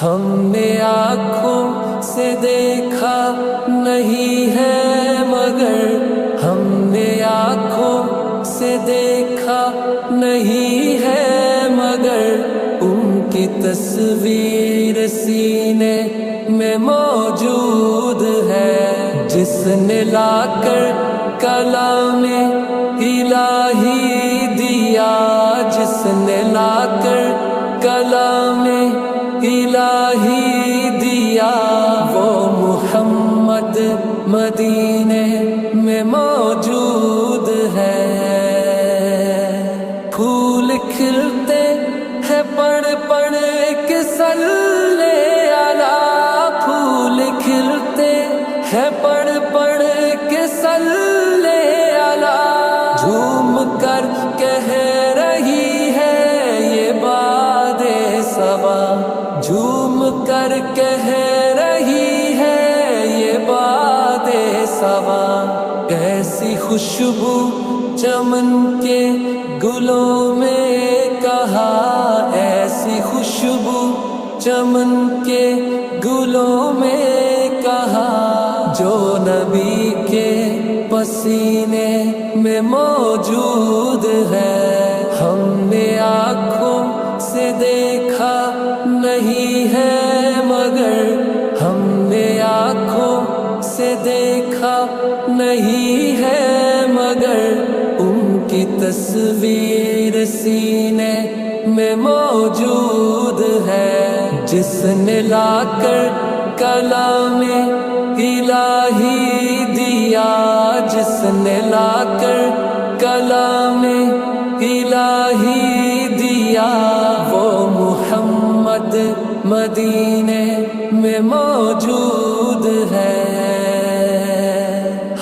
ہم نے آنکھوں سے دیکھا نہیں ہے مگر ہم نے آنکھوں سے دیکھا نہیں ہے مگر ان کی تصویر سینے میں موجود ہے، جس نے لا کر کلام الہی دیا، جس نے لا کر کلام الہی دیا، وہ محمد مدینے میں موجود ہے۔ پھول کھلتے ہیں پڑھ پڑھ کے صلی علی، پھول کھلتے ہیں پڑھ پڑھ کے صلی علی، جھوم کر کہہ رہی ہے یہ باد صبا، جھوم کر کہہ رہی ہے یہ باد صبا۔ کیسی خوشبو چمن کے گلوں میں کہا، ایسی خوشبو چمن کے گلوں میں کہا، جو نبی کے پسینے میں موجود ہے۔ ہم نے آنکھوں سے دیکھا نہیں ہے مگر ہم نے آنکھوں سے دیکھا نہیں ہے مگر ان کی تصویر سینے میں موجود ہے، جس نے لا کر کلام الہی دیا، جس نے لا کر کلام الہی دیا، وہ محمد مدینے میں موجود ہے۔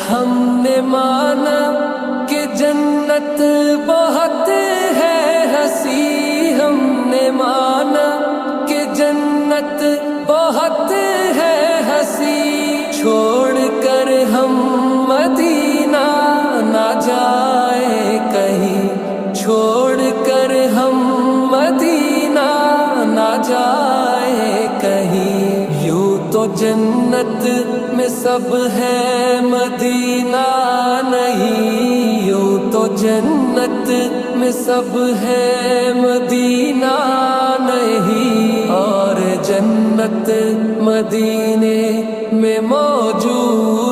ہم نے مانا کہ جنت بہت ہے ہنسی، ہم نے مانا کہ جنت بہت ہے ہنسی، چھوڑ کر ہم مدینہ نہ جائے کہیں، چھوڑ کر ہم مدینہ نہ جائے کہیں۔ یوں تو جنت میں سب ہے مدینہ نہیں، یوں تو جنت میں سب ہے مدینہ نہیں، اور جنت مدینے میں موجود